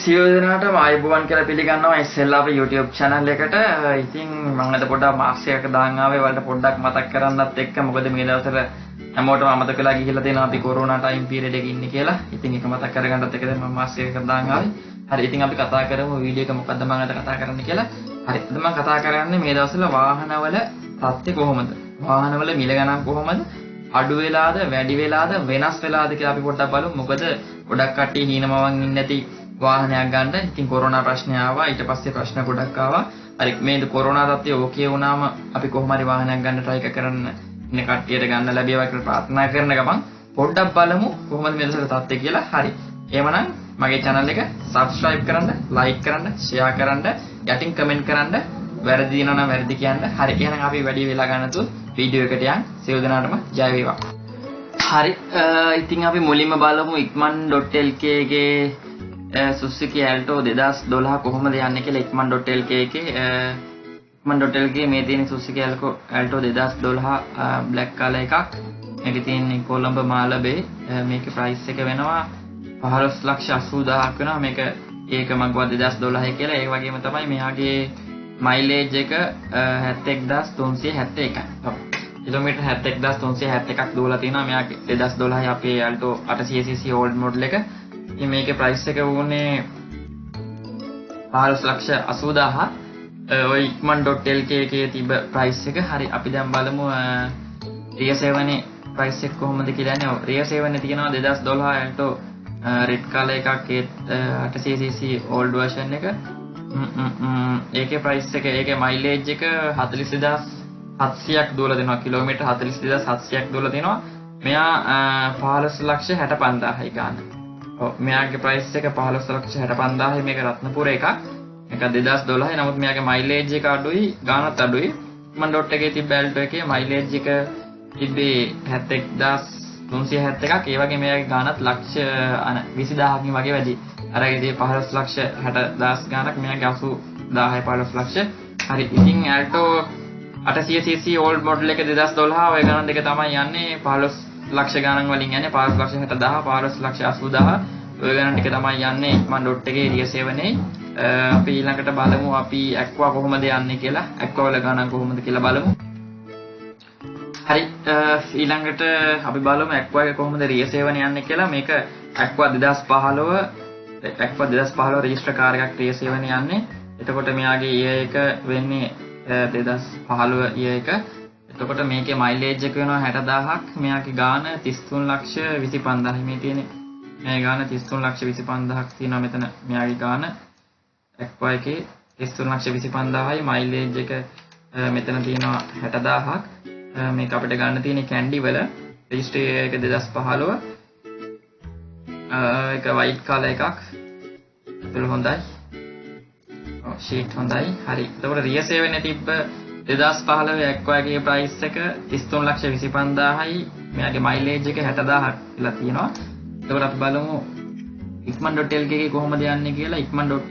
සියලු දෙනාටම ආයුබෝවන් කියලා පිළිගන්නවා ඉස්සෙල්ලා අපේ YouTube channel එකට. ඉතින් මම අද පොඩ්ඩක් මාක්ස් එකක දාන් ආවේ වලට පොඩ්ඩක් මතක් කරන්නත් එක්ක මොකද මේ දවස්වල හැමෝටම අමතක වෙලා ගිහිල්ලා තියෙනවා අපි කොරෝනා ටයිම් පීරියඩ් එකේ ඉන්නේ කියලා. ඉතින් ඒක මතක් කරගන්නත් එක්ක මම මාක්ස් එකක දාන් ආවේ. හරි ඉතින් අපි කතා කරමු වීඩියෝ එක මොකද්ද මම අද කතා කරන්න කියලා. හරි අද මම කතා කරන්නේ මේ දවස්වල වාහනවල තත්ත්වය කොහොමද? වාහනවල මිල ගණන් කොහොමද? අඩු වෙලාද වැඩි වෙලාද වෙනස් වෙලාද කියලා අපි පොඩ්ඩක් බලමු. මොකද ගොඩක් කට්ටිය හීනමවන් ඉන්නේ නැති වාහනයක් ගන්න. ඉතින් කොරෝනා ප්‍රශ්නය ආවා. ඊට පස්සේ ප්‍රශ්න ගොඩක් ආවා. හරි මේ කොරෝනා තත්ත්වය ඕකේ වුණාම අපි කොහොම හරි වාහනයක් ගන්න try කරන්න ඉන්න කට්ටියට ගන්න ලැබේවා කියලා ප්‍රාර්ථනා කරන ගමන් පොඩ්ඩක් බලමු කොහොමද මේ දවස්වල තත්ත්වය කියලා. හරි. එහෙමනම් මගේ channel එක subscribe කරන්න, like කරන්න, share කරන්න, යටින් comment කරන්න. වැරදි දිනනවා නම් වැරදි කියන්න. හරි. එහෙනම් අපි වැඩි වෙලා ගන්න නැතුව වීඩියෝ එකට යන්. සියලු දෙනාටම ජය වේවා. හරි. ඉතින් අපි මුලින්ම බලමු ikman.lk ගේ Suzuki Alto 2012 කොහොමද යන්නේ කියලා. ikman.lk එකේ ikman.lk මේ තියෙන Suzuki Alto 2012 black color එකක්. මේකේ තියෙන්නේ කොළඹ මාළඹේ. මේකේ price එක වෙනවා 15,80,000ක් වෙනවා. මේක මග්ගව 2012 කියලා. ඒ වගේම තමයි මෙයාගේ mileage එක 71,371යි. කිලෝමීටර් 71,371ක් දුවලා තියෙනවා. මෙයාගේ 2012 අපේ Alto 800cc old model එක. ඉතින් මේකේ price එක වුණේ 15,80,000. ඔය ikman.lk එකේ තිබ්බ price එක. හරි අපි දැන් බලමු Rear 7 price එක කොහොමද කියලා නේ. Rear 7 තියෙනවා 2012 Alto red color එකක් 800cc old version එක. ඒකේ price එක ඒකේ mileage එක 42,700ක් දුවලා දෙනවා. කිලෝමීටර් 42,700ක් දුවලා දෙනවා. මෙයා 15,65,000යි ගන්න. ඔව් මෙයාගේ price එක 15,65,000යි. මේක රත්නපුර එකක්. මේක 2012. නමුත් මෙයාගේ mileage එක අඩුයි, ගානත් අඩුයි. ikman.lk එකේ තිබ්බ Alto එකේ mileage එක තිබ්බේ 71,371ක්. ඒ වගේ මෙයාගේ ගානත් ලක්ෂ 20,000කින් වගේ වැඩි. අර ඉතින් 15,60,000 ගානක්. මෙයාගේ 80,000යි 15,00,000. හරි. ඉතින් Alto 800cc old model එක 2012 ඔය ගණන් දෙක තමයි යන්නේ. 15,00,000 ගණන් වලින් යන්නේ 15,60,000 15,80,000 ඔය ගණන් ටික තමයි යන්නේ ikman.lk එකේ Rear 7 අපි ඊළඟට බලමු අපි Aqua කොහොමද යන්නේ කියලා. Aqua වල ගණන් කොහොමද කියලා බලමු. හරි ඊළඟට අපි බලමු Aqua එක කොහොමද Rear 7 යන්නේ කියලා. මේක Aqua 2015 register car එකක් Rear 7 යන්නේ. එතකොට මෙයාගේ year එක වෙන්නේ 2015 year එක. එතකොට මේකේ mileage එක වෙනවා 60,000ක්. මෙයාගේ ගාන 33,25,000යි මේ තියෙන්නේ. මේ ගාන 33,25,000ක් තියෙනවා මෙතන මෙයාගේ ගාන. Aqua එකේ 33,25,000යි mileage එක මෙතන තියෙනවා 60,000ක්. මේක අපිට ගන්න තියෙන්නේ Candy වල. register එක 2015. ඒක white color එකක්. ඒක හොඳයි. sheet හොඳයි. හරි. එතකොට Rear 7 තිබ්බ 2015 Aqua එකේ price එක 33,25,000යි. මෙයාගේ mileage එක 60,000ක් කියලා තියෙනවා. එතකොට අපි බලමු ikman.lk එකේ කොහොමද යන්නේ කියලා. ikman.lk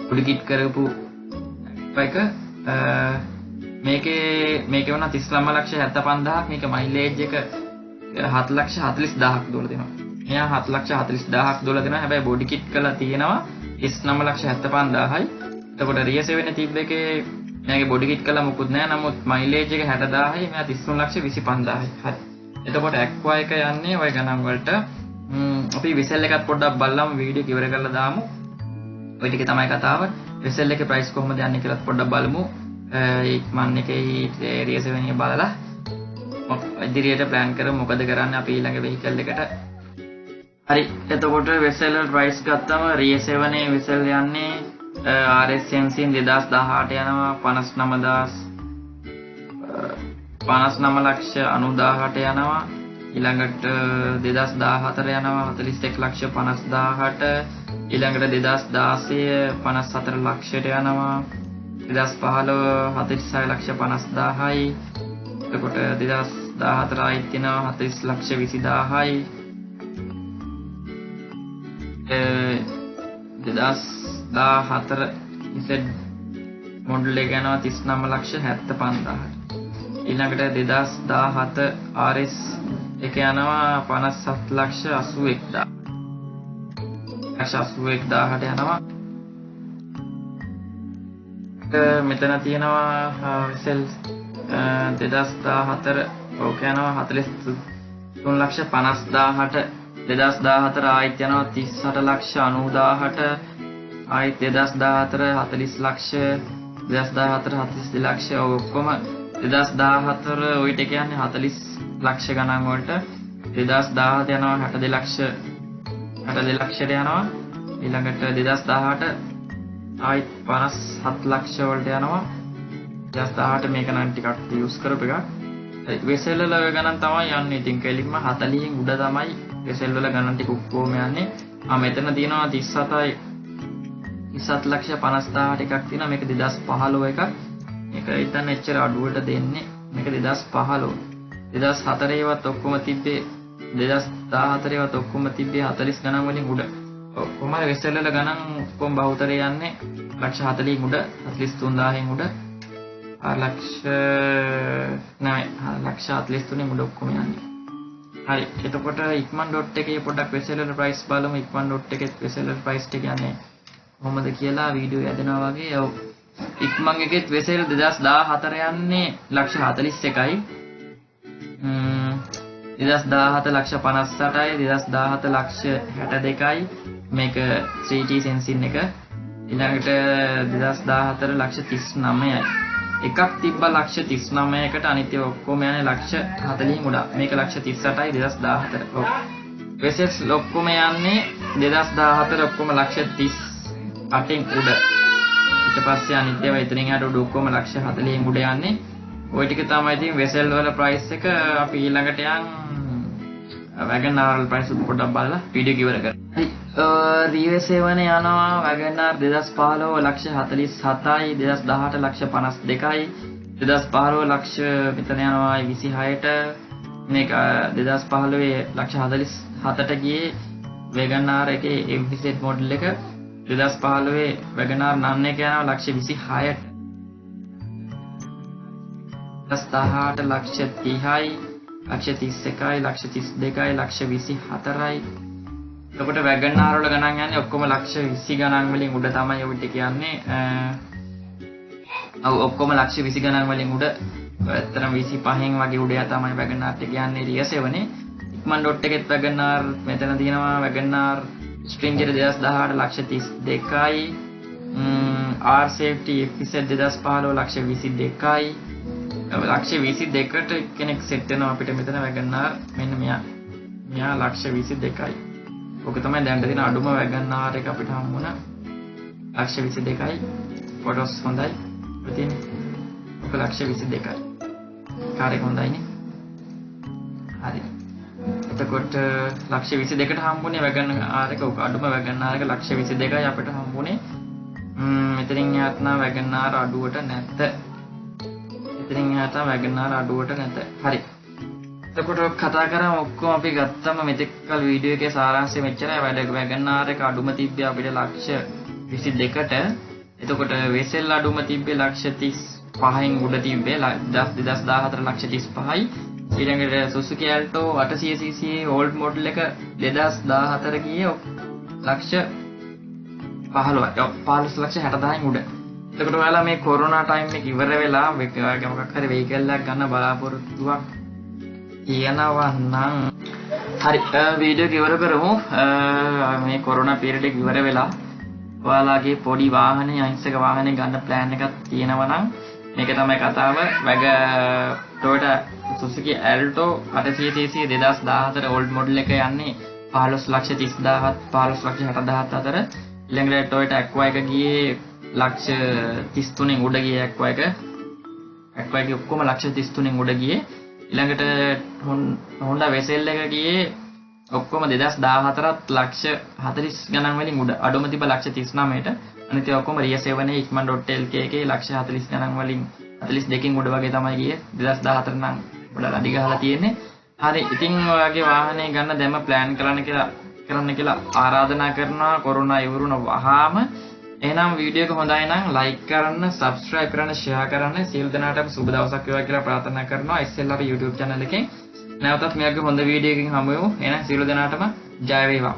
fully kit කරපු එක මේකේ වුණා 39,75,000ක්. මේක mileage එක 7,40,000ක් දුවලා දෙනවා. මෙයා 7,40,000ක් දුවලා දෙනවා. හැබැයි body kit කරලා තියෙනවා 39,75,000යි. එතකොට Rear 7 තිබ්බ එකේ මෙයාගේ body kit කරලා මොකුත් නැහැ. නමුත් mileage එක 60,000යි. මෙයා 33,25,000යි. හරි. එතකොට Aqua එක යන්නේ ওই ගණන් වලට. අපි whistle එකත් පොඩ්ඩක් බලමු. වීඩියෝ එක ඉවර කරලා දාමු. ওই ටික තමයි කතාව. whistle එකේ price කොහොමද යන්නේ කියලා පොඩ්ඩක් බලමු. ikman එකේ Rear 7 එක බලලා ඉදිරියට plan කරමු මොකද කරන්නේ අපි ඊළඟ vehicle එකට. හරි. එතකොට whistle price ගත්තම Rear 7 whistle යන්නේ RS engine 2018 යනවා 59,90,000ට යනවා. ඊළඟට 2014 යනවා 41,50,000ට. ඊළඟට 2016 54 ලක්ෂයට යනවා. 2015 46,50,000යි. එතකොට 2014 ආයිත් තියෙනවා 40,20,000යි. 2014 ඉතින් මොඩල් එක යනවා 39,75,000ට. ඊළඟට 2017 RS එක යනවා 57,81,000. 3,81,000ට යනවා. මෙතන තියෙනවා වෙසෙල් 2014 ඕක යනවා 43,50,000ට 2014 ආයිත් යනවා 38,90,000ට ආයිත් 2014 40 ලක්ෂ 2014 42 ලක්ෂ ඔක්කොම 2014 ওই ටික කියන්නේ 40 ලක්ෂ ගණන් වලට 2017 යනවා 62 ලක්ෂ 62 ලක්ෂයට යනවා ඊළඟට 2018 ආයිත් 57 ලක්ෂ වලට යනවා 2018 මේක නම් ටිකක් යූස් කරපු එකක් වෙසෙල් වල ඔය ගණන් තමයි යන්නේ ඉතින් කෙලින්ම 40න් උඩ තමයි වෙසෙල් වල ගණන් ටික ඔක්කොම යන්නේ මෙතන තියෙනවා 37යි 37,50,000 එකක් තියෙනවා මේක 2015 එකක් මේක හිතන්න එච්චර අඩුවට දෙන්නේ මේක 2015 2004 ඒවත් ඔක්කොම තිබ්බේ 2014 ඒවත් ඔක්කොම තිබ්බේ 40 ගණන් වලින් උඩ කොහමද වෙසෙල් වල ගණන් ඔක්කොම බහුතරය යන්නේ ලක්ෂ 40න් උඩ 43000න් උඩ ලක්ෂ 43න් උඩ ඔක්කොම යන්නේ හරි එතකොට ikman.1 එකේ පොඩ්ඩක් වෙසෙල් වල ප්‍රයිස් බලමු ikman.1 එකේ වෙසෙල් වල ප්‍රයිස් ටික යන්නේ කොහොමද කියලා වීඩියෝ යදනවා වගේ ඔව් ඉක්මන් එකෙත් වෙසෙල් 2014 යන්නේ ලක්ෂ 41යි 2017 ලක්ෂ 58යි 2017 ලක්ෂ 62යි මේක 3T සෙන්සින් එක ඊළඟට 2014 ලක්ෂ 39යි එකක් තිබ්බා ලක්ෂ 39කට අනිත් ඒවා ඔක්කොම යන්නේ ලක්ෂ 40න් උඩ මේක ලක්ෂ 38යි 2014 ඔව් වෙසෙල්ස් ඔක්කොම යන්නේ 2014 ඔක්කොම ලක්ෂ 38න් උඩ ඊට පස්සේ අනිත් ඒවා ඉතින් යට උඩ ඔක්කොම ලක්ෂ 40න් උඩ යන්නේ ওই ටික තමයි ඉතින් වෙසෙල් වල ප්‍රයිස් එක අපි ඊළඟට යන් වැගන් ආර් වල ප්‍රයිස් උඩ පොඩ්ඩක් බලලා වීඩියෝ ඉවර කරමු හරි රිවර්ස් එවන යනවා වැගන් ආර් 2015 ලක්ෂ 47යි 2018 ලක්ෂ 52යි 2015 ලක්ෂ මෙතන යනවා 26ට මේක 2015 ලක්ෂ 47ට ගියේ වැගන් ආර් එකේ MPZ මොඩල් එක 2015 වැගන් ආර් නන් එක යනවා ලක්ෂ 26ට 2018 ලක්ෂ 30යි ලක්ෂ 31යි ලක්ෂ 32යි ලක්ෂ 24යි එතකොට වැගන් ආර් වල ගණන් යන්නේ ඔක්කොම ලක්ෂ 20 ගණන් වලින් උඩ තමයි ඔය ටික යන්නේ ඔක්කොම ලක්ෂ 20 ගණන් වලින් උඩ ඇත්තටම 25න් වගේ උඩ තමයි වැගන් ආර් ටික යන්නේ රියසෙවනේ ikman.1 එකෙත් වැගන් ආර් මෙතන තියෙනවා වැගන් ආර් ස්ට්‍රින්ජර් 2018 ලක්ෂ 32යි R safety FZ 2015 ලක්ෂ 22යි ලක්ෂ 22ට කෙනෙක් සෙට් වෙනවා අපිට මෙතන වැගන් ආර් මෙන්න මෙයා ලක්ෂ 22යි ඔක තමයි දැන් තියෙන අඩුම වැගන් ආර් එක අපිට හම්බුණා ලක්ෂ 22යි ෆොටෝස් හොඳයි ඉතින් ඔක ලක්ෂ 22යි කාර් එක හොඳයිනේ හරි එතකොට ලක්ෂ 22ට හම්බුනේ වැගන් ආර් එක ඔක අඩුම වැගන් ආර් එක ලක්ෂ 22යි අපිට හම්බුනේ මෙතනින් යාත් නම් වැගන් ආර් අඩුවට නැත එතනින් යාත් වැගන් ආර් අඩුවට නැත හරි එතකොට කතා කරමු ඔක්කොම අපි ගත්තම මෙතෙක් කල වීඩියෝ එකේ සාරාංශය මෙච්චරයි වැගන් ආර් එක අඩුම තිබ්බේ අපිට ලක්ෂ 22ට එතකොට වෙසෙල් අඩුම තිබ්බේ ලක්ෂ 35න් උඩ තිබ්බේ 2014 ලක්ෂ 35යි ඊළඟට Suzuki Alto 800cc old model එක 2014 ගියේ ලක්ෂ 15 ලක්ෂ 60000න් උඩ. එතකොට ඔයාලා මේ කොරෝනා ටයිම් එක ඉවර වෙලා ඔයාගේ මොකක් හරි වෙහිකල් එකක් ගන්න බලාපොරොත්තුවක් කියනවා නම් හරි වීඩියෝ එක ඉවර කරමු. මේ කොරෝනා පීරියඩ් එක ඉවර වෙලා ඔයාලගේ පොඩි වාහනේ අහිංසක වාහනේ ගන්න ප්ලෑන් එකක් තියෙනවා නම් මේක තමයි කතාව. Toyota Suzuki Alto 800cc 2014 old model එක යන්නේ 15,30,000 15,60,000 අතර. ඊළඟට Toyota Aqua එක ගියේ ලක්ෂ 33න් උඩ ගියේ Aqua එක. Aqua එක ඔක්කොම ලක්ෂ 33න් උඩ ගියේ. ඊළඟට Honda Vezel එක ගියේ ඔක්කොම 2014ත් ලක්ෂ 40 ගණන් වලින් උඩ. අඩුම තිබ්බ ලක්ෂ 39ට. අනිත් ඒවා ඔක්කොම Ria 7 ikman.lk එකේ ලක්ෂ 40 ගණන් වලින් 42කින් උඩ වගේ තමයි ගියේ 2014 නම් පොඩක් අඩි ගහලා තියෙන්නේ. හරි ඉතින් ඔයගේ වාහනේ ගන්න දැම්ම ප්ලෑන් කරන්න කියලා ආරාධනා කරනවා කොරෝනා ඉවරුන වහාම. එහෙනම් වීඩියෝ එක හොඳයි නම් ලයික් කරන්න, subscribe කරන්න, share කරන්න. සියලු දෙනාටම සුබ දවසක් වේවා කියලා ප්‍රාර්ථනා කරනවා. ඉස්සෙල්ලා අපි YouTube channel එකෙන් නැවතත් මේ වගේ හොඳ වීඩියෝ එකකින් හමු වෙමු. එහෙනම් සියලු දෙනාටම ජය වේවා.